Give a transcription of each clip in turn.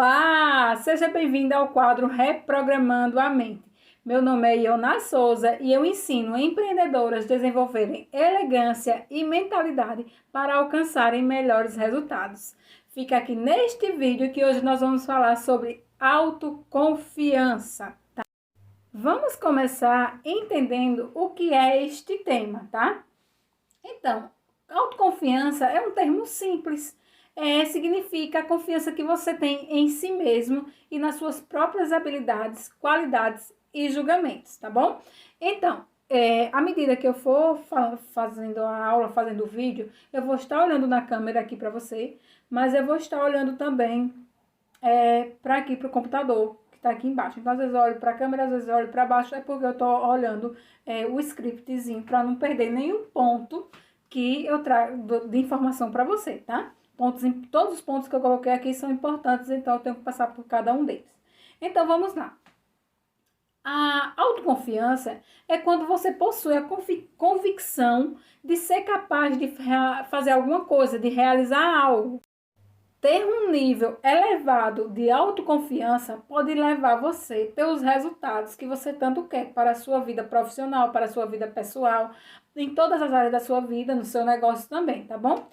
Olá, seja bem-vindo ao quadro Reprogramando a Mente. Meu nome é Iona Souza e eu ensino empreendedoras a desenvolverem elegância e mentalidade para alcançarem melhores resultados. Fica aqui neste vídeo que hoje nós vamos falar sobre autoconfiança, tá? Vamos começar entendendo o que é este tema, tá? Então, autoconfiança é um termo simples. Significa a confiança que você tem em si mesmo e nas suas próprias habilidades, qualidades e julgamentos, tá bom? Então, à medida que eu for fazendo a aula, fazendo o vídeo, eu vou estar olhando na câmera aqui para você, mas eu vou estar olhando também para aqui, para o computador, que está aqui embaixo. Então, às vezes eu olho para a câmera, às vezes eu olho para baixo, é porque eu estou olhando o scriptzinho para não perder nenhum ponto que eu trago de informação para você, tá? Todos os pontos que eu coloquei aqui são importantes, então eu tenho que passar por cada um deles. Então, vamos lá. A autoconfiança é quando você possui a convicção de ser capaz de fazer alguma coisa, de realizar algo. Ter um nível elevado de autoconfiança pode levar você a ter os resultados que você tanto quer para a sua vida profissional, para a sua vida pessoal, em todas as áreas da sua vida, no seu negócio também, tá bom?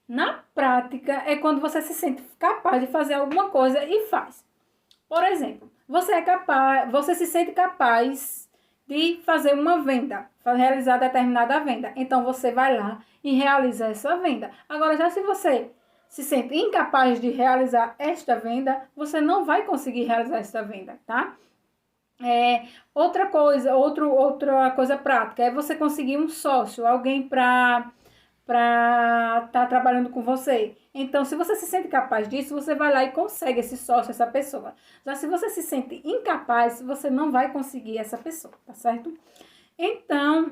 Na prática, é quando você se sente capaz de fazer alguma coisa e faz. Por exemplo, você se sente capaz de fazer uma venda, realizar determinada venda. Então, você vai lá e realiza essa venda. Agora, já se você se sente incapaz de realizar esta venda, você não vai conseguir realizar esta venda, tá? Outra coisa prática é você conseguir um sócio, alguém para estar trabalhando com você. Então, se você se sente capaz disso, você vai lá e consegue esse sócio, essa pessoa. Já se você se sente incapaz, você não vai conseguir essa pessoa, tá certo? Então,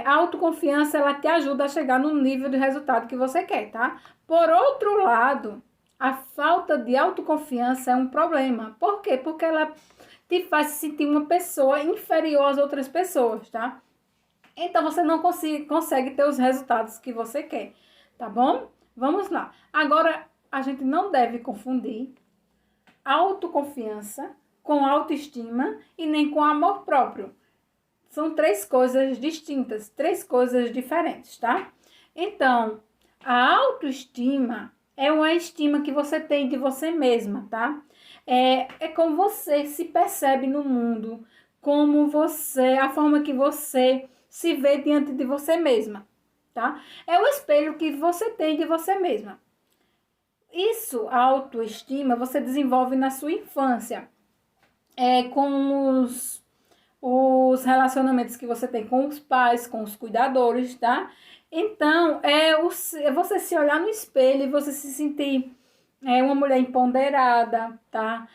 a autoconfiança, ela te ajuda a chegar no nível de resultado que você quer, tá? Por outro lado, a falta de autoconfiança é um problema. Por quê? Porque ela te faz se sentir uma pessoa inferior às outras pessoas, tá? Então, você não consegue ter os resultados que você quer, tá bom? Vamos lá. Agora, a gente não deve confundir autoconfiança com autoestima e nem com amor próprio. São três coisas distintas, três coisas diferentes, tá? Então, a autoestima é uma estima que você tem de você mesma, tá? É como você se percebe no mundo, a forma que você se vê diante de você mesma, tá? É o espelho que você tem de você mesma. Isso, a autoestima, você desenvolve na sua infância, com os relacionamentos que você tem com os pais, com os cuidadores, tá? Então, você se olhar no espelho e você se sentir uma mulher empoderada, tá?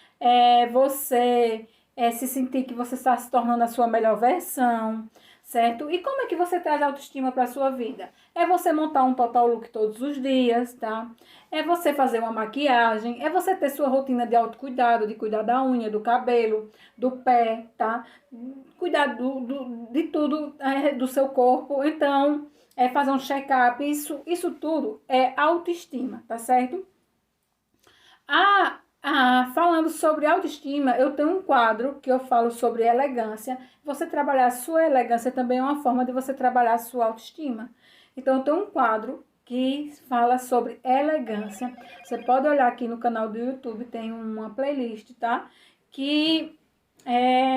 Você se sentir que você está se tornando a sua melhor versão, certo? E como é que você traz autoestima para a sua vida? É você montar um total look todos os dias, tá? É você fazer uma maquiagem, é você ter sua rotina de autocuidado, de cuidar da unha, do cabelo, do pé, tá? Cuidar de tudo do seu corpo. Então, fazer um check-up, isso tudo é autoestima, tá certo? Falando sobre autoestima, eu tenho um quadro que eu falo sobre elegância. Você trabalhar a sua elegância também é uma forma de você trabalhar a sua autoestima. Então, eu tenho um quadro que fala sobre elegância. Você pode olhar aqui no canal do YouTube, tem uma playlist, tá? Que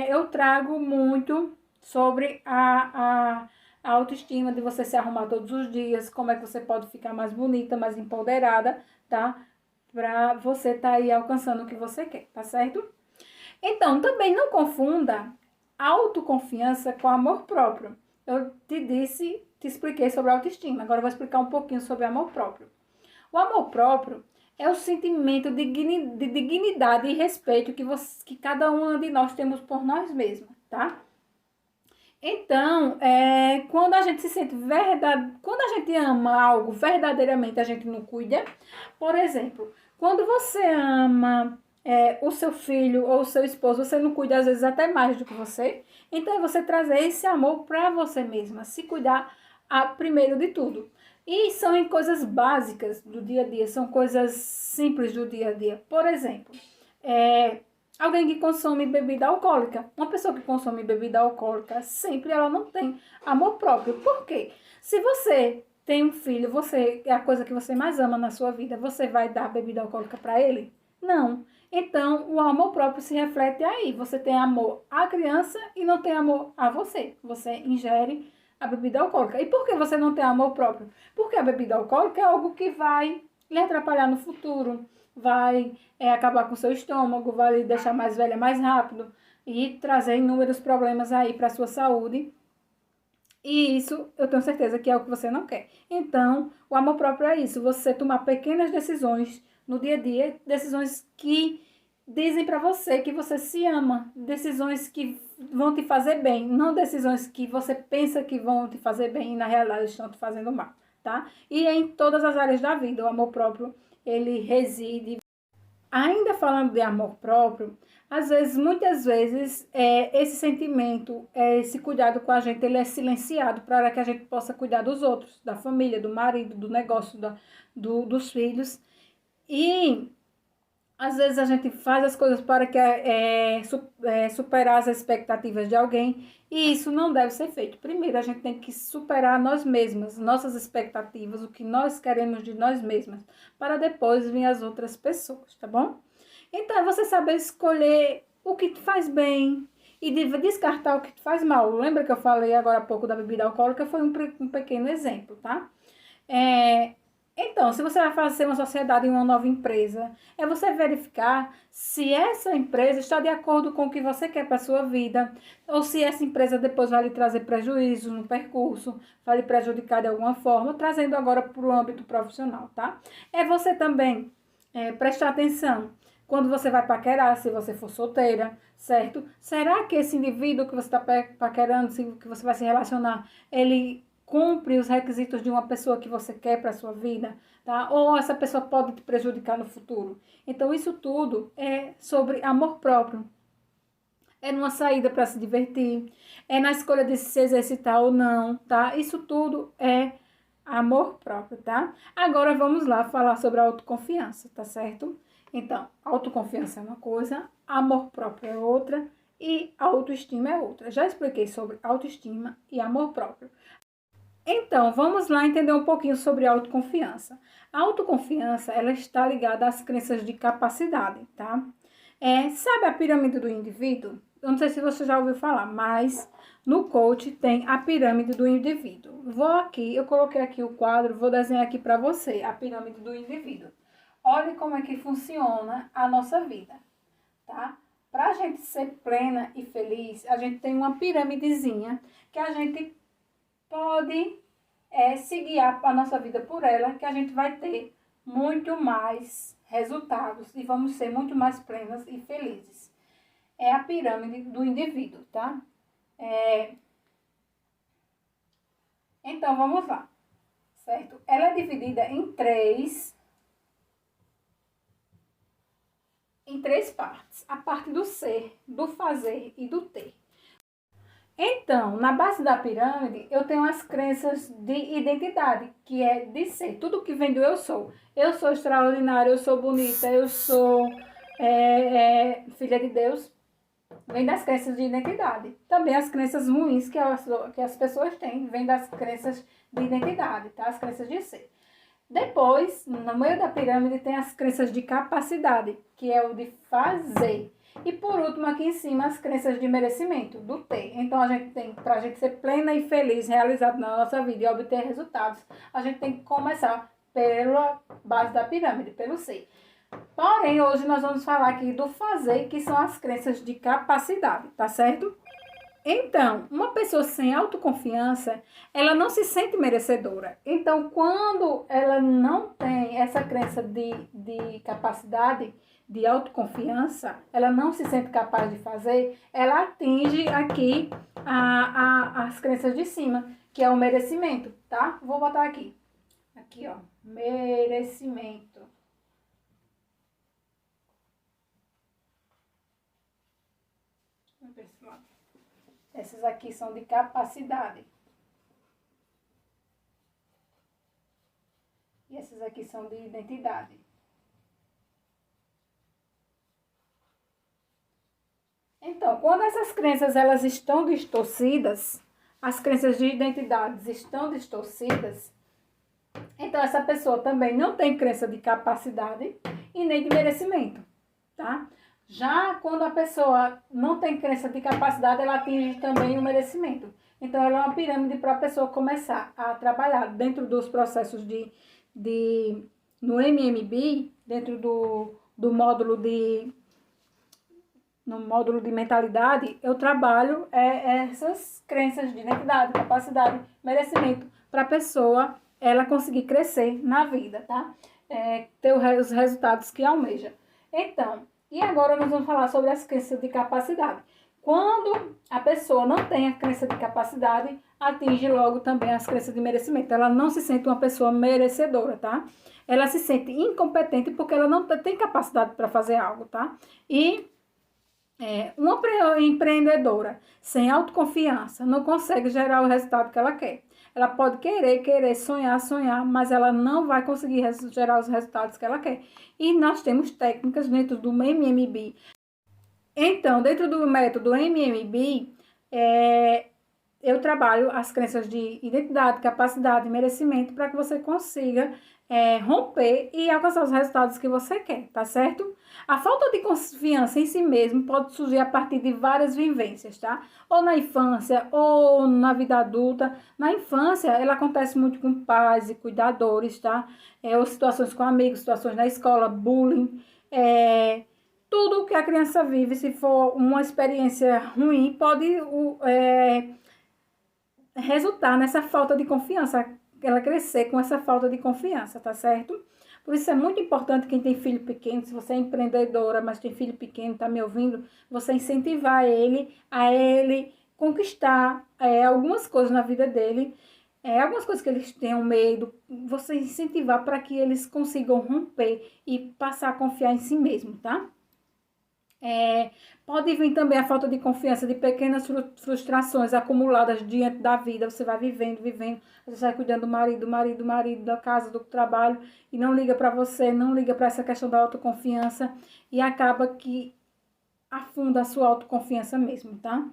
eu trago muito sobre a autoestima, de você se arrumar todos os dias, como é que você pode ficar mais bonita, mais empoderada, tá? Para você estar aí alcançando o que você quer, tá certo? Então, também não confunda autoconfiança com amor próprio. Eu te expliquei sobre autoestima, agora eu vou explicar um pouquinho sobre amor próprio. O amor próprio é o sentimento de dignidade e respeito que cada uma de nós temos por nós mesmas, tá? Então, quando a gente se sente quando a gente ama algo verdadeiramente, a gente não cuida. Por exemplo, quando você ama o seu filho ou o seu esposo, você não cuida às vezes até mais do que você. Então, é você trazer esse amor para você mesma, se cuidar primeiro de tudo. E são em coisas básicas do dia a dia, são coisas simples do dia a dia. Por exemplo, alguém que consome bebida alcoólica. Uma pessoa que consome bebida alcoólica, sempre ela não tem amor próprio. Por quê? Se você tem um filho, você é a coisa que você mais ama na sua vida, você vai dar bebida alcoólica para ele? Não. Então, o amor próprio se reflete aí. Você tem amor à criança e não tem amor a você. Você ingere a bebida alcoólica. E por que você não tem amor próprio? Porque a bebida alcoólica é algo que vai lhe atrapalhar no futuro, vai acabar com o seu estômago, vai lhe deixar mais velha mais rápido e trazer inúmeros problemas aí para a sua saúde. E isso eu tenho certeza que é o que você não quer. Então, o amor próprio é isso, você tomar pequenas decisões no dia a dia, decisões que dizem para você que você se ama, decisões que vão te fazer bem, não decisões que você pensa que vão te fazer bem e na realidade estão te fazendo mal, tá? E em todas as áreas da vida, o amor próprio, ele reside. Ainda falando de amor próprio, às vezes, muitas vezes, esse sentimento, esse cuidado com a gente, ele é silenciado para que a gente possa cuidar dos outros, da família, do marido, do negócio, dos filhos. E às vezes a gente faz as coisas para superar as expectativas de alguém e isso não deve ser feito. Primeiro, a gente tem que superar nós mesmas, nossas expectativas, o que nós queremos de nós mesmas, para depois vir as outras pessoas, tá bom? Então, é você saber escolher o que te faz bem e descartar o que te faz mal. Lembra que eu falei agora há pouco da bebida alcoólica? Foi um pequeno exemplo, tá? Então, se você vai fazer uma sociedade em uma nova empresa, é você verificar se essa empresa está de acordo com o que você quer para a sua vida, ou se essa empresa depois vai lhe trazer prejuízo no percurso, vai lhe prejudicar de alguma forma, trazendo agora para o âmbito profissional, tá? É você também prestar atenção quando você vai paquerar, se você for solteira, certo? Será que esse indivíduo que você está paquerando, que você vai se relacionar, ele cumpre os requisitos de uma pessoa que você quer para a sua vida, tá? Ou essa pessoa pode te prejudicar no futuro. Então, isso tudo é sobre amor próprio. É numa saída para se divertir, é na escolha de se exercitar ou não, tá? Isso tudo é amor próprio, tá? Agora vamos lá falar sobre a autoconfiança, tá certo? Então, autoconfiança é uma coisa, amor próprio é outra e autoestima é outra. Já expliquei sobre autoestima e amor próprio. Então, vamos lá entender um pouquinho sobre autoconfiança. A autoconfiança, ela está ligada às crenças de capacidade, tá? Sabe a pirâmide do indivíduo? Eu não sei se você já ouviu falar, mas no coach tem a pirâmide do indivíduo. Eu coloquei aqui o quadro, vou desenhar aqui para você a pirâmide do indivíduo. Olha como é que funciona a nossa vida, tá? Para a gente ser plena e feliz, a gente tem uma piramidezinha que a gente pode se guiar a nossa vida por ela, que a gente vai ter muito mais resultados e vamos ser muito mais plenas e felizes. É a pirâmide do indivíduo, tá? Então, vamos lá, certo? Ela é dividida em três partes. A parte do ser, do fazer e do ter. Então, na base da pirâmide, eu tenho as crenças de identidade, que é de ser. Tudo que vem do eu sou. Eu sou extraordinária, eu sou bonita, eu sou filha de Deus. Vem das crenças de identidade. Também as crenças ruins que as pessoas têm, vem das crenças de identidade, tá? As crenças de ser. Depois, no meio da pirâmide, tem as crenças de capacidade, que é o de fazer. E por último, aqui em cima, as crenças de merecimento, do ter. Então, para a gente ser plena e feliz, realizado na nossa vida e obter resultados, a gente tem que começar pela base da pirâmide, pelo ser. Porém, hoje nós vamos falar aqui do fazer, que são as crenças de capacidade, tá certo? Então, uma pessoa sem autoconfiança, ela não se sente merecedora. Então, quando ela não tem essa crença de capacidade, de autoconfiança, ela não se sente capaz de fazer, ela atinge aqui as crenças de cima, que é o merecimento, tá? Vou botar aqui. Aqui, ó, merecimento. Essas aqui são de capacidade. E essas aqui são de identidade. Então, quando essas crenças elas estão distorcidas, as crenças de identidades estão distorcidas, então essa pessoa também não tem crença de capacidade e nem de merecimento, tá? Já quando a pessoa não tem crença de capacidade, ela atinge também o merecimento. Então, ela é uma pirâmide para a pessoa começar a trabalhar dentro dos processos no MMB, dentro do módulo no módulo de mentalidade, eu trabalho essas crenças de identidade, capacidade, merecimento, para a pessoa ela conseguir crescer na vida, tá? Ter os resultados que almeja. Então, e agora nós vamos falar sobre as crenças de capacidade. Quando a pessoa não tem a crença de capacidade, atinge logo também as crenças de merecimento. Ela não se sente uma pessoa merecedora, tá? Ela se sente incompetente porque ela não tem capacidade para fazer algo, tá? E uma empreendedora sem autoconfiança não consegue gerar o resultado que ela quer. Ela pode querer, sonhar, mas ela não vai conseguir gerar os resultados que ela quer. E nós temos técnicas dentro do MMB. Então, dentro do método MMB, eu trabalho as crenças de identidade, capacidade e merecimento para que você consiga romper e alcançar os resultados que você quer, tá certo? A falta de confiança em si mesmo pode surgir a partir de várias vivências, tá? Ou na infância, ou na vida adulta. Na infância, ela acontece muito com pais e cuidadores, tá? Ou situações com amigos, situações na escola, bullying, tudo que a criança vive, se for uma experiência ruim, pode resultar nessa falta de confiança, ela crescer com essa falta de confiança, tá certo? Por isso é muito importante quem tem filho pequeno, se você é empreendedora, mas tem filho pequeno, tá me ouvindo, você incentivar a ele conquistar algumas coisas na vida dele, algumas coisas que eles tenham medo, você incentivar para que eles consigam romper e passar a confiar em si mesmo, tá? Pode vir também a falta de confiança de pequenas frustrações acumuladas diante da vida. Você vai vivendo, você vai cuidando do marido, da casa, do trabalho, e não liga para você, não liga para essa questão da autoconfiança, e acaba que afunda a sua autoconfiança mesmo, tá?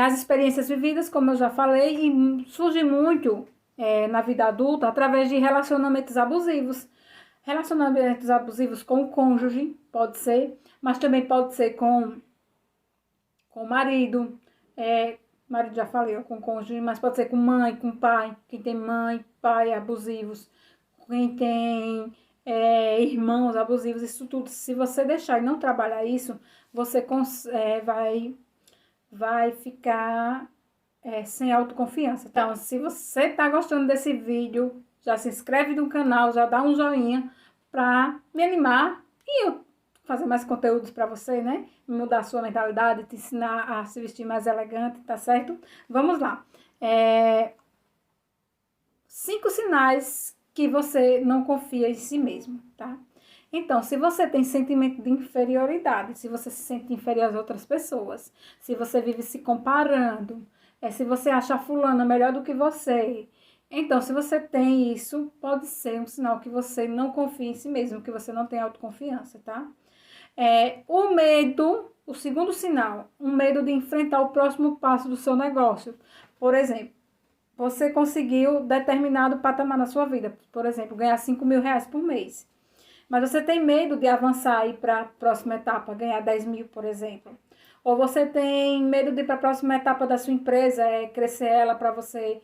As experiências vividas, como eu já falei, e surge muito na vida adulta através de relacionamentos abusivos. Relacionamentos abusivos com o cônjuge, pode ser, mas também pode ser com o marido, marido já falei, com o cônjuge, mas pode ser com mãe, com pai, quem tem mãe, pai abusivos, quem tem irmãos abusivos, isso tudo. Se você deixar e não trabalhar isso, você vai ficar sem autoconfiança. Então, se você está gostando desse vídeo, já se inscreve no canal, já dá um joinha para me animar e eu fazer mais conteúdos para você, né? Mudar a sua mentalidade, te ensinar a se vestir mais elegante, tá certo? Vamos lá. 5 sinais que você não confia em si mesmo, tá? Então, se você tem sentimento de inferioridade, se você se sente inferior às outras pessoas, se você vive se comparando, se você acha a fulana melhor do que você, então, se você tem isso, pode ser um sinal que você não confia em si mesmo, que você não tem autoconfiança, tá? O medo, o segundo sinal, um medo de enfrentar o próximo passo do seu negócio. Por exemplo, você conseguiu determinado patamar na sua vida, por exemplo, ganhar 5 mil reais por mês. Mas você tem medo de avançar e ir para a próxima etapa, ganhar 10 mil, por exemplo. Ou você tem medo de ir para a próxima etapa da sua empresa, crescer ela para você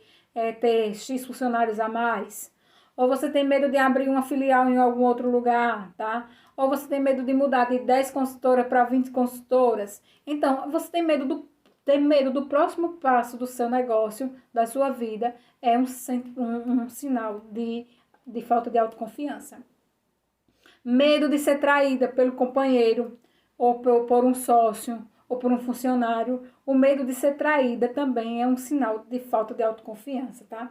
ter X funcionários a mais. Ou você tem medo de abrir uma filial em algum outro lugar, tá? Ou você tem medo de mudar de 10 consultoras para 20 consultoras. Então, você tem medo do próximo passo do seu negócio, da sua vida, é um sinal de falta de autoconfiança. Medo de ser traída pelo companheiro, ou por um sócio, ou por um funcionário. O medo de ser traída também é um sinal de falta de autoconfiança, tá?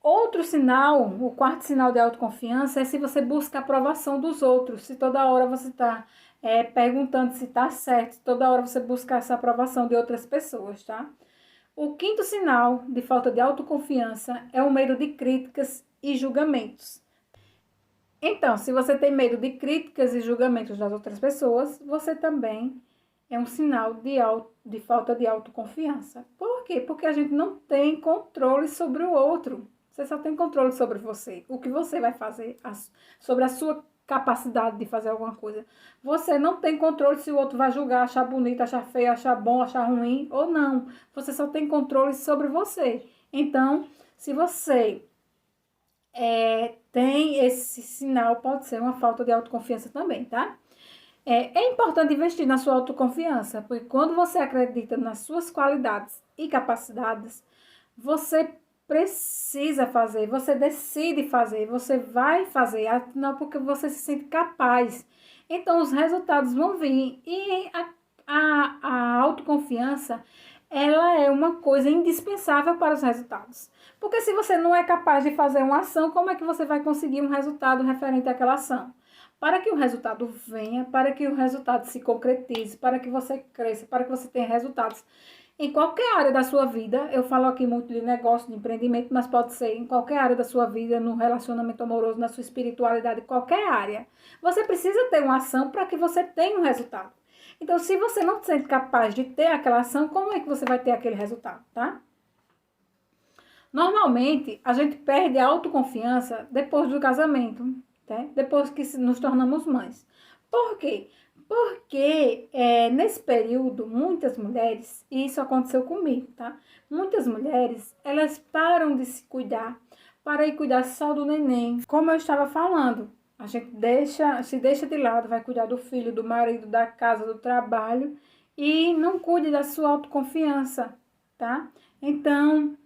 Outro sinal, o quarto sinal de autoconfiança, é se você busca a aprovação dos outros. Se toda hora você está perguntando se está certo, se toda hora você busca essa aprovação de outras pessoas, tá? O quinto sinal de falta de autoconfiança é o medo de críticas e julgamentos. Então, se você tem medo de críticas e julgamentos das outras pessoas, você também é um sinal de falta de autoconfiança. Por quê? Porque a gente não tem controle sobre o outro. Você só tem controle sobre você. O que você vai fazer, sobre a sua capacidade de fazer alguma coisa. Você não tem controle se o outro vai julgar, achar bonito, achar feio, achar bom, achar ruim ou não. Você só tem controle sobre você. Então, se você tem esse sinal, pode ser uma falta de autoconfiança também, tá? É importante investir na sua autoconfiança, porque quando você acredita nas suas qualidades e capacidades, você precisa fazer, você decide fazer, você vai fazer, não porque você se sente capaz. Então, os resultados vão vir. E a autoconfiança, ela é uma coisa indispensável para os resultados. Porque se você não é capaz de fazer uma ação, como é que você vai conseguir um resultado referente àquela ação? Para que o resultado venha, para que o resultado se concretize, para que você cresça, para que você tenha resultados em qualquer área da sua vida. Eu falo aqui muito de negócio, de empreendimento, mas pode ser em qualquer área da sua vida, no relacionamento amoroso, na sua espiritualidade, qualquer área. Você precisa ter uma ação para que você tenha um resultado. Então, se você não se sente capaz de ter aquela ação, como é que você vai ter aquele resultado, tá? Normalmente, a gente perde a autoconfiança depois do casamento, tá? Depois que nos tornamos mães. Por quê? Porque nesse período, muitas mulheres, e isso aconteceu comigo, tá? Muitas mulheres, elas param de se cuidar para ir cuidar só do neném. Como eu estava falando, a gente se deixa de lado, vai cuidar do filho, do marido, da casa, do trabalho e não cuide da sua autoconfiança, tá? Então,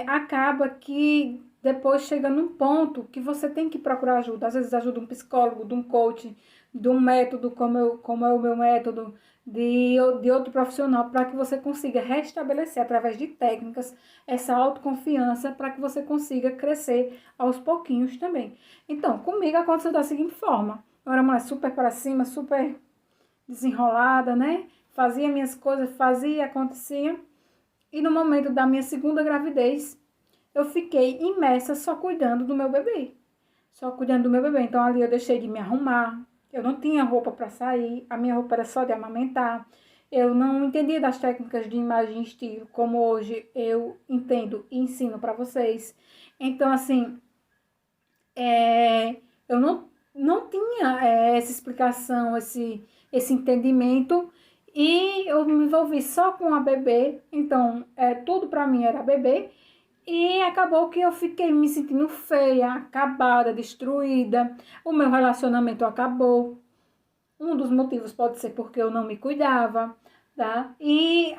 acaba que depois chega num ponto que você tem que procurar ajuda. Às vezes ajuda um psicólogo, de um coach, de um método como é o meu método, de outro profissional, para que você consiga restabelecer através de técnicas essa autoconfiança, para que você consiga crescer aos pouquinhos também. Então, comigo aconteceu da seguinte forma: eu era uma mulher super para cima, super desenrolada, né? Fazia minhas coisas, fazia, acontecia. E no momento da minha segunda gravidez, eu fiquei imersa só cuidando do meu bebê. Só cuidando do meu bebê. Então, ali eu deixei de me arrumar. Eu não tinha roupa para sair. A minha roupa era só de amamentar. Eu não entendia das técnicas de imagem e estilo, como hoje eu entendo e ensino para vocês. Então, assim, eu não tinha essa explicação, esse entendimento. E eu me envolvi só com a bebê. Então, tudo para mim era bebê. E acabou que eu fiquei me sentindo feia, acabada, destruída. O meu relacionamento acabou. Um dos motivos pode ser porque eu não me cuidava, tá? E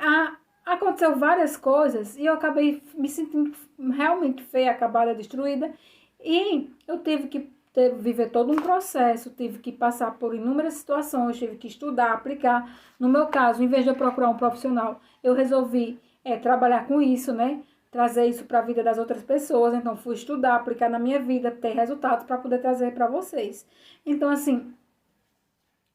aconteceu várias coisas e eu acabei me sentindo realmente feia, acabada, destruída. E eu tive que viver todo um processo, tive que passar por inúmeras situações, tive que estudar, aplicar. No meu caso, em vez de eu procurar um profissional, eu resolvi trabalhar com isso, né? Trazer isso para a vida das outras pessoas. Então, fui estudar, aplicar na minha vida, ter resultados para poder trazer para vocês. Então, assim,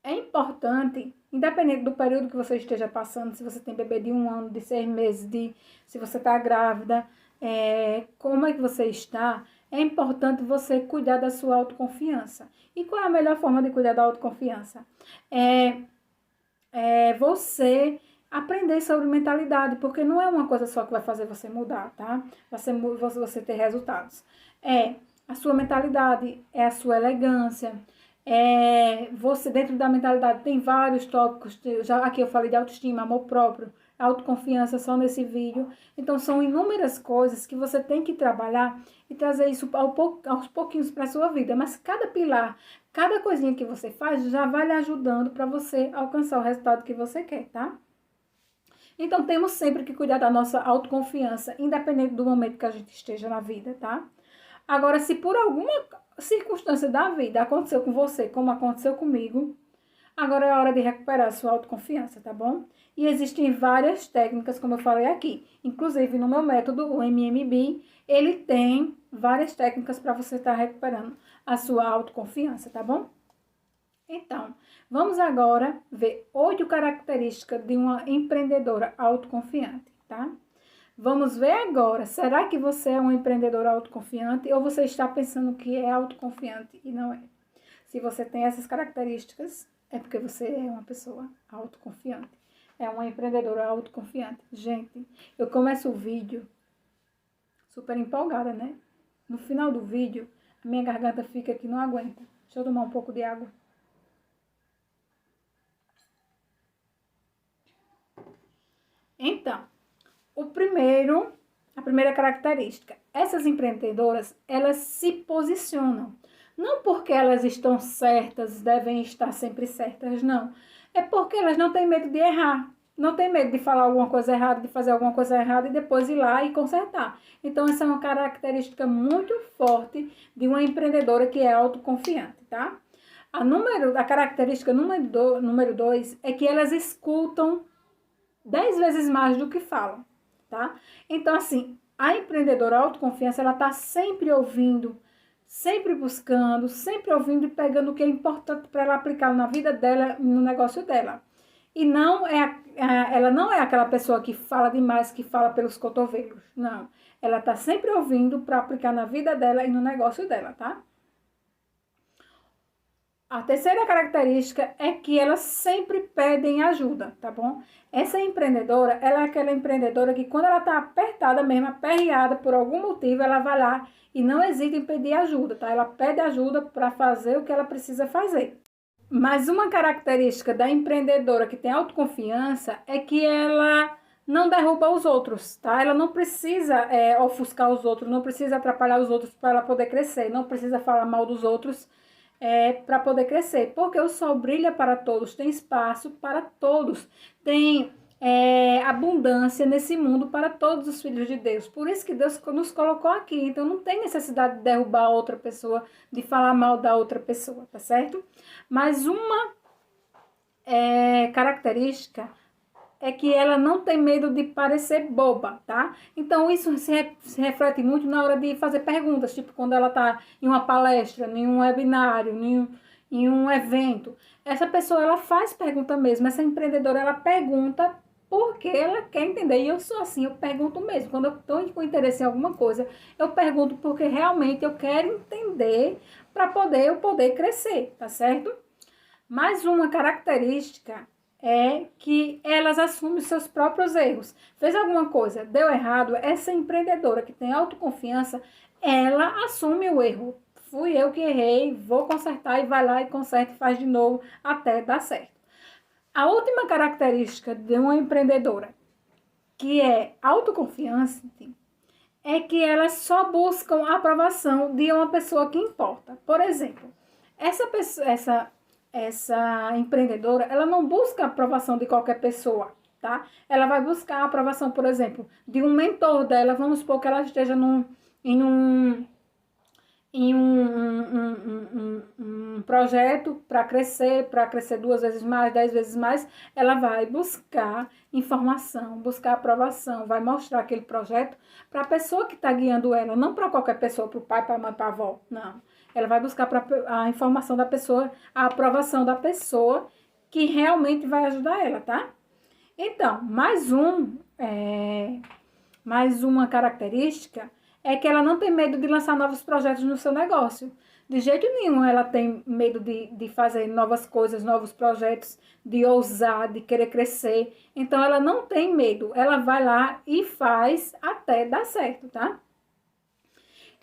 é importante, independente do período que você esteja passando, se você tem bebê de 1 ano, de 6 meses, se você está grávida, como é que você está, é importante você cuidar da sua autoconfiança. E qual é a melhor forma de cuidar da autoconfiança? Você aprender sobre mentalidade, porque não é uma coisa só que vai fazer você mudar, tá? Você ter resultados. A sua mentalidade, a sua elegância. Você, dentro da mentalidade, tem vários tópicos. Aqui eu falei de autoestima, amor próprio, autoconfiança só nesse vídeo. Então, são inúmeras coisas que você tem que trabalhar e trazer isso aos pouquinhos para a sua vida. Mas cada pilar, cada coisinha que você faz, já vai lhe ajudando para você alcançar o resultado que você quer, tá? Então, temos sempre que cuidar da nossa autoconfiança, independente do momento que a gente esteja na vida, tá? Agora, se por alguma circunstância da vida aconteceu com você, como aconteceu comigo, agora é hora de recuperar a sua autoconfiança, tá bom? E existem várias técnicas, como eu falei aqui. Inclusive, no meu método, o MMB, ele tem várias técnicas para você estar recuperando a sua autoconfiança, tá bom? Então, vamos agora ver 8 características de uma empreendedora autoconfiante, tá? Vamos ver agora, será que você é um empreendedor autoconfiante ou você está pensando que é autoconfiante e não é? Se você tem essas características, é porque você é uma pessoa autoconfiante. É uma empreendedora autoconfiante. Gente, eu começo o vídeo super empolgada, né? No final do vídeo, a minha garganta fica que não aguenta. Deixa eu tomar um pouco de água. Então, a primeira característica, essas empreendedoras, elas se posicionam. Não porque elas estão certas, devem estar sempre certas, não. É porque elas não têm medo de errar. Não tem medo de falar alguma coisa errada, de fazer alguma coisa errada e depois ir lá e consertar. Então, essa é uma característica muito forte de uma empreendedora que é autoconfiante, tá? A característica número 2 é que elas escutam 10 vezes mais do que falam, tá? Então, assim, a empreendedora autoconfiança, ela tá sempre ouvindo, sempre buscando, sempre ouvindo e pegando o que é importante para ela aplicar na vida dela, no negócio dela. E ela não é aquela pessoa que fala demais, que fala pelos cotovelos, não. Ela tá sempre ouvindo para aplicar na vida dela e no negócio dela, tá? A terceira característica é que elas sempre pedem ajuda, tá bom? Essa empreendedora, ela é aquela empreendedora que quando ela tá apertada mesmo, aperreada por algum motivo, ela vai lá e não hesita em pedir ajuda, tá? Ela pede ajuda para fazer o que ela precisa fazer. Mas uma característica da empreendedora que tem autoconfiança é que ela não derruba os outros, tá? Ela não precisa ofuscar os outros, não precisa atrapalhar os outros para ela poder crescer, não precisa falar mal dos outros para poder crescer, porque o sol brilha para todos, tem espaço para todos, tem abundância nesse mundo para todos os filhos de Deus. Por isso que Deus nos colocou aqui, então não tem necessidade de derrubar outra pessoa, de falar mal da outra pessoa, tá certo? Mas uma característica é que ela não tem medo de parecer boba, tá? Então, isso se reflete muito na hora de fazer perguntas, tipo quando ela tá em uma palestra, em um webinário, em um evento. Essa pessoa, ela faz pergunta mesmo, essa empreendedora, ela pergunta porque ela quer entender. E eu sou assim, eu pergunto mesmo. Quando eu estou com interesse em alguma coisa, eu pergunto porque realmente eu quero entender para eu poder crescer, tá certo? Mais uma característica é que elas assumem seus próprios erros. Fez alguma coisa, deu errado, essa empreendedora que tem autoconfiança, ela assume o erro. Fui eu que errei, vou consertar e vai lá e conserta e faz de novo até dar certo. A última característica de uma empreendedora que é autoconfiança é que elas só buscam a aprovação de uma pessoa que importa. Por exemplo, essa empreendedora, ela não busca a aprovação de qualquer pessoa, tá? Ela vai buscar a aprovação, por exemplo, de um mentor dela. Vamos supor que ela esteja em um projeto para crescer 2 vezes mais, 10 vezes mais. Ela vai buscar informação, buscar aprovação, vai mostrar aquele projeto para a pessoa que está guiando ela, não para qualquer pessoa, para o pai, para a mãe, para a avó, não. Ela vai buscar a informação da pessoa, a aprovação da pessoa que realmente vai ajudar ela, tá? Então, mais uma característica é que ela não tem medo de lançar novos projetos no seu negócio. De jeito nenhum ela tem medo de fazer novas coisas, novos projetos, de ousar, de querer crescer. Então, ela não tem medo. Ela vai lá e faz até dar certo, tá?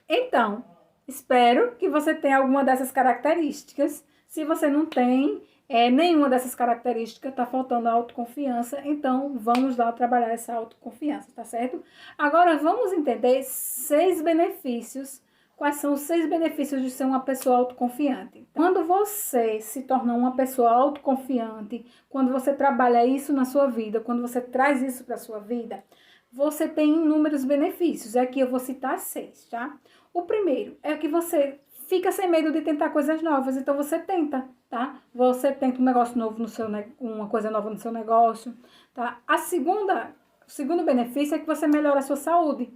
Então, espero que você tenha alguma dessas características. Se você não tem nenhuma dessas características, está faltando autoconfiança, então vamos lá trabalhar essa autoconfiança, tá certo? Agora vamos entender 6 benefícios. Quais são os 6 benefícios de ser uma pessoa autoconfiante? Quando você se torna uma pessoa autoconfiante, quando você trabalha isso na sua vida, quando você traz isso para a sua vida, você tem inúmeros benefícios. Aqui eu vou citar 6, tá? O primeiro é que você fica sem medo de tentar coisas novas, então você tenta, tá? Você tenta um negócio novo uma coisa nova no seu negócio, tá? O segundo benefício é que você melhora a sua saúde.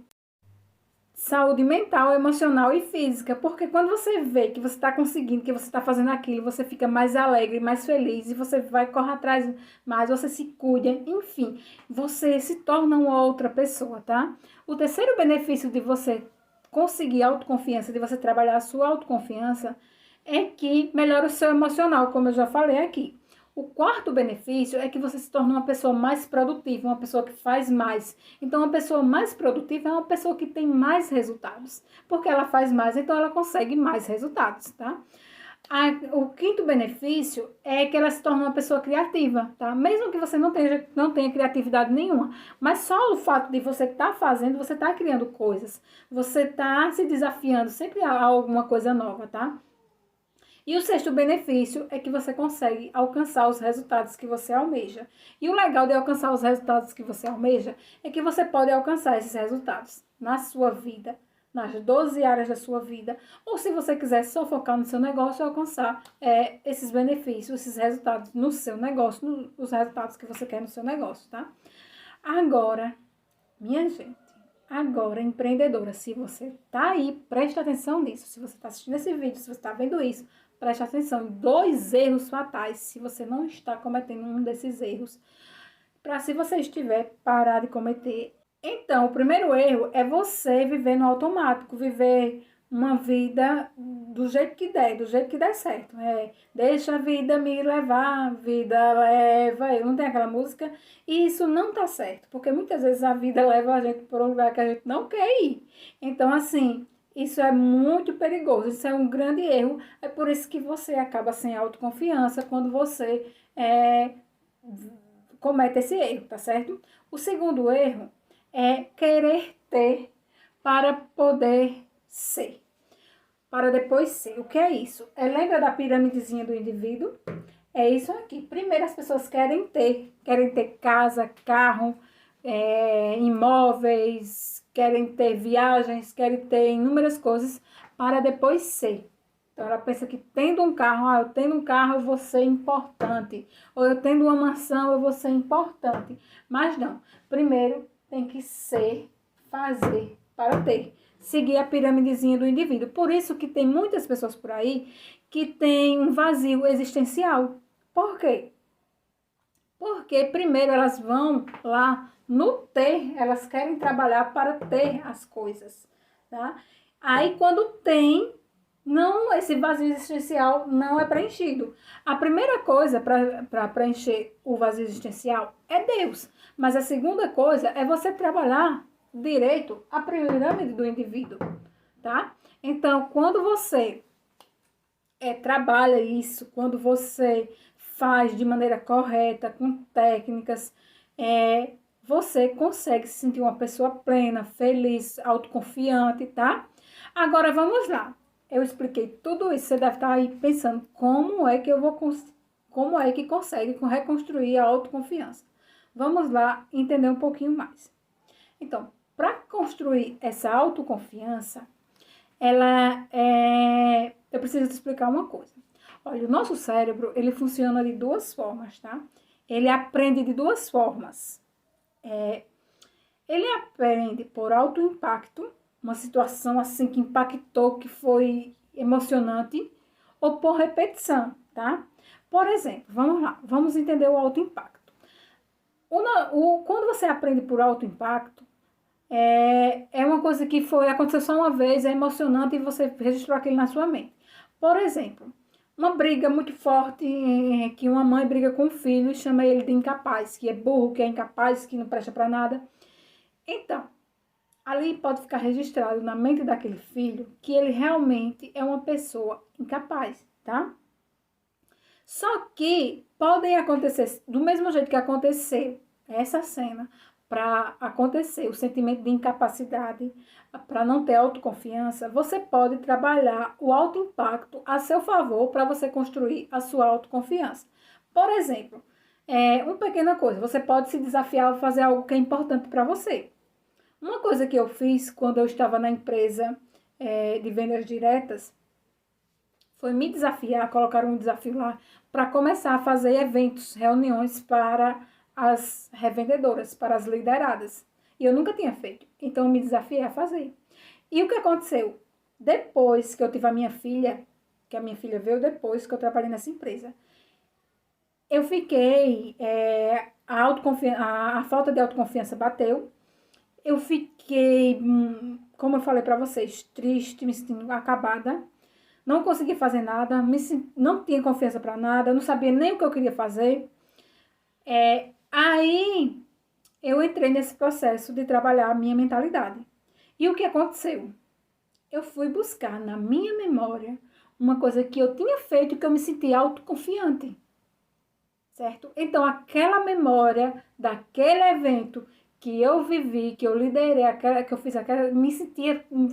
saúde mental, emocional e física, porque quando você vê que você está conseguindo, que você está fazendo aquilo, você fica mais alegre, mais feliz, e você vai correr atrás mais, você se cuida, enfim, você se torna uma outra pessoa, tá? O terceiro benefício de você conseguir autoconfiança, de você trabalhar a sua autoconfiança, é que melhora o seu emocional, como eu já falei aqui. O quarto benefício é que você se torna uma pessoa mais produtiva, uma pessoa que faz mais. Então, uma pessoa mais produtiva é uma pessoa que tem mais resultados, porque ela faz mais, então ela consegue mais resultados, tá? O quinto benefício é que ela se torna uma pessoa criativa, tá? Mesmo que você não tenha criatividade nenhuma, mas só o fato de você estar fazendo, você está criando coisas, você está se desafiando, sempre há alguma coisa nova, tá? E o sexto benefício é que você consegue alcançar os resultados que você almeja. E o legal de alcançar os resultados que você almeja é que você pode alcançar esses resultados na sua vida, nas 12 áreas da sua vida. Ou se você quiser só focar no seu negócio, alcançar esses benefícios, esses resultados no seu negócio, os resultados que você quer no seu negócio, tá? Agora, minha gente, agora, empreendedora, se você tá aí, presta atenção nisso. Se você está assistindo esse vídeo, se você está vendo isso, preste atenção em 2 erros fatais, se você não está cometendo um desses erros, para se você estiver, parar de cometer. Então, o primeiro erro é você viver no automático, viver uma vida do jeito que der certo. Deixa a vida me levar, a vida leva, eu não tenho aquela música, e isso não tá certo, porque muitas vezes a vida leva a gente para um lugar que a gente não quer ir. Então, assim, isso é muito perigoso, isso é um grande erro, é por isso que você acaba sem autoconfiança quando você comete esse erro, tá certo? O segundo erro é querer ter para poder ser, para depois ser. O que é isso? Lembra da piramidezinha do indivíduo? É isso aqui. Primeiro as pessoas querem ter casa, carro, imóveis, querem ter viagens, querem ter inúmeras coisas para depois ser. Então ela pensa que tendo um carro, eu tendo um carro eu vou ser importante. Ou eu tendo uma mansão eu vou ser importante. Mas não. Primeiro tem que ser, fazer para ter. Seguir a piramidezinha do indivíduo. Por isso que tem muitas pessoas por aí que têm um vazio existencial. Por quê? Porque primeiro elas vão lá no ter, elas querem trabalhar para ter as coisas, tá? Aí quando tem, não, esse vazio existencial não é preenchido. A primeira coisa para preencher o vazio existencial é Deus. Mas a segunda coisa é você trabalhar direito a pirâmide do indivíduo, tá? Então, quando você trabalha isso, quando você faz de maneira correta, com técnicas, você consegue se sentir uma pessoa plena, feliz, autoconfiante, tá? Agora, vamos lá. Eu expliquei tudo isso, você deve estar aí pensando como é que consegue reconstruir a autoconfiança. Vamos lá entender um pouquinho mais. Então, para construir essa autoconfiança, eu preciso te explicar uma coisa. Olha, o nosso cérebro, ele funciona de 2 formas, tá? Ele aprende de 2 formas. Ele aprende por alto impacto, uma situação assim que impactou, que foi emocionante, ou por repetição, tá? Por exemplo, vamos lá, vamos entender o alto impacto. Quando você aprende por alto impacto, é uma coisa que aconteceu só uma vez, é emocionante e você registrou aquilo na sua mente. Por exemplo, uma briga muito forte, que uma mãe briga com o filho e chama ele de incapaz, que é burro, que é incapaz, que não presta para nada. Então, ali pode ficar registrado na mente daquele filho que ele realmente é uma pessoa incapaz, tá? Só que podem acontecer, do mesmo jeito que aconteceu essa cena, para acontecer o sentimento de incapacidade, para não ter autoconfiança, você pode trabalhar o alto impacto a seu favor para você construir a sua autoconfiança. Por exemplo, uma pequena coisa, você pode se desafiar a fazer algo que é importante para você. Uma coisa que eu fiz quando eu estava na empresa de vendas diretas foi me desafiar, colocar um desafio lá, para começar a fazer eventos, reuniões para as revendedoras, para as lideradas. E eu nunca tinha feito, então eu me desafiei a fazer. E o que aconteceu? Depois que eu tive a minha filha, que a minha filha veio depois que eu trabalhei nessa empresa, eu fiquei, a falta de autoconfiança bateu, eu fiquei, como eu falei pra vocês, triste, me sentindo acabada, não consegui fazer nada, não tinha confiança pra nada, não sabia nem o que eu queria fazer. Aí eu entrei nesse processo de trabalhar a minha mentalidade. E o que aconteceu? Eu fui buscar na minha memória uma coisa que eu tinha feito que eu me sentia autoconfiante, certo? Então, aquela memória daquele evento que eu vivi, que eu liderei, que eu fiz,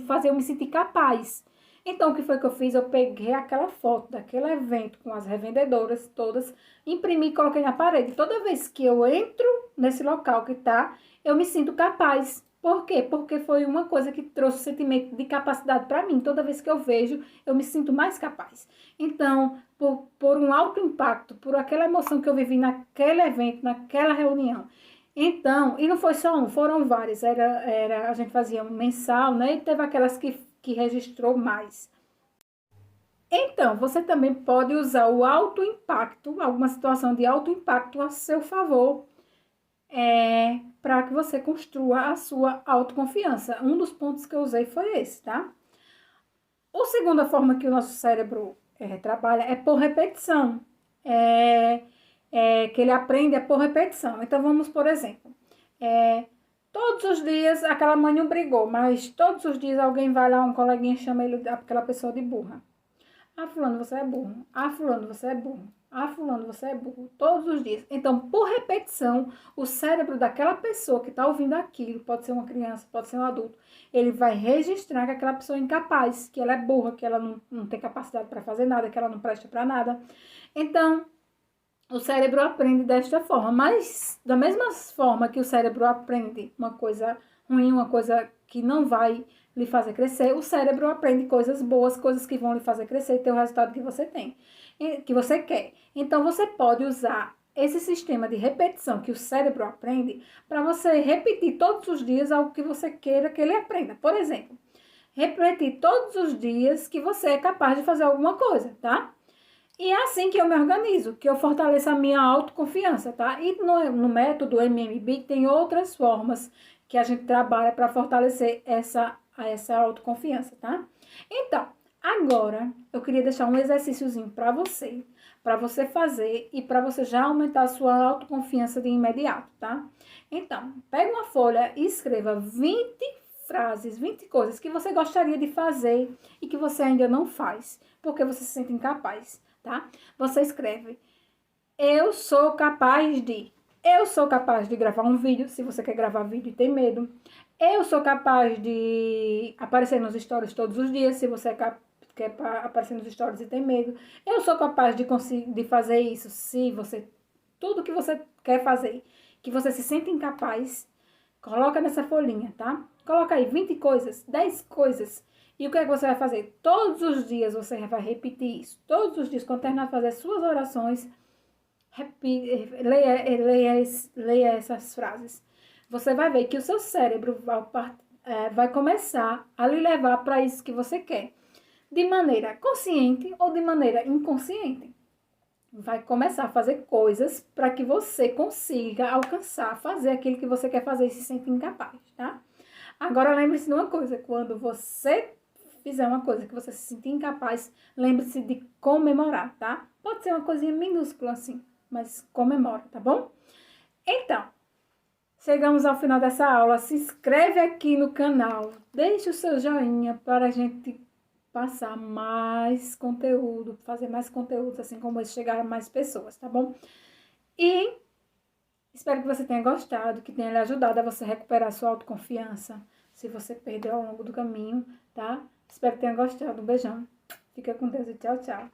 fazia eu me sentir capaz. Então, o que foi que eu fiz? Eu peguei aquela foto daquele evento com as revendedoras todas, imprimi e coloquei na parede. Toda vez que eu entro nesse local que tá, eu me sinto capaz. Por quê? Porque foi uma coisa que trouxe o sentimento de capacidade para mim. Toda vez que eu vejo, eu me sinto mais capaz. Então, por um alto impacto, por aquela emoção que eu vivi naquele evento, naquela reunião. Então, e não foi só um, foram várias. A gente fazia um mensal, né? E teve aquelas que registrou mais. Então, você também pode usar o alto impacto, alguma situação de alto impacto a seu favor, para que você construa a sua autoconfiança. Um dos pontos que eu usei foi esse, tá? A segunda forma que o nosso cérebro trabalha é por repetição. Que ele aprende é por repetição. Então, vamos, por exemplo, todos os dias aquela mãe não brigou, mas todos os dias alguém vai lá, um coleguinha chama aquela pessoa de burra. Ah, fulano, você é burro. Ah, fulano, você é burro. Ah, fulano, você é burro. Todos os dias. Então, por repetição, o cérebro daquela pessoa que está ouvindo aquilo, pode ser uma criança, pode ser um adulto, ele vai registrar que aquela pessoa é incapaz, que ela é burra, que ela não tem capacidade para fazer nada, que ela não presta para nada. Então, o cérebro aprende desta forma. Mas, da mesma forma que o cérebro aprende uma coisa ruim, uma coisa que não vai lhe fazer crescer, o cérebro aprende coisas boas, coisas que vão lhe fazer crescer e ter o resultado que você tem, que você quer. Então, você pode usar esse sistema de repetição que o cérebro aprende para você repetir todos os dias algo que você queira que ele aprenda. Por exemplo, repetir todos os dias que você é capaz de fazer alguma coisa, tá? E é assim que eu me organizo, que eu fortaleço a minha autoconfiança, tá? E no método MMB tem outras formas que a gente trabalha para fortalecer essa autoconfiança, tá? Então, agora eu queria deixar um exercíciozinho para você fazer e para você já aumentar a sua autoconfiança de imediato, tá? Então, pega uma folha e escreva 20 frases, 20 coisas que você gostaria de fazer e que você ainda não faz, porque você se sente incapaz, tá? Você escreve: eu sou capaz de. Eu sou capaz de gravar um vídeo, se você quer gravar vídeo e tem medo. Eu sou capaz de aparecer nos stories todos os dias, se você quer aparecer nos stories e tem medo. Eu sou capaz de fazer isso, se você... Tudo que você quer fazer, que você se sente incapaz, coloca nessa folhinha, tá? Coloca aí 20 coisas, 10 coisas. E o que é que você vai fazer? Todos os dias você vai repetir isso. Todos os dias, quando terminar de fazer as suas orações, leia essas frases. Você vai ver que o seu cérebro vai começar a lhe levar para isso que você quer. De maneira consciente ou de maneira inconsciente. Vai começar a fazer coisas para que você consiga alcançar, fazer aquilo que você quer fazer e se sente incapaz, tá? Agora lembre-se de uma coisa, quando você fizer uma coisa que você se sentir incapaz, lembre-se de comemorar, tá? Pode ser uma coisinha minúscula assim, mas comemora, tá bom? Então, chegamos ao final dessa aula. Se inscreve aqui no canal, deixe o seu joinha para a gente passar mais conteúdo, fazer mais conteúdos assim como esse, chegar a mais pessoas, tá bom? E espero que você tenha gostado, que tenha lhe ajudado a você recuperar sua autoconfiança, se você perdeu ao longo do caminho, tá? Espero que tenha gostado. Um beijão. Fica com Deus e tchau, tchau.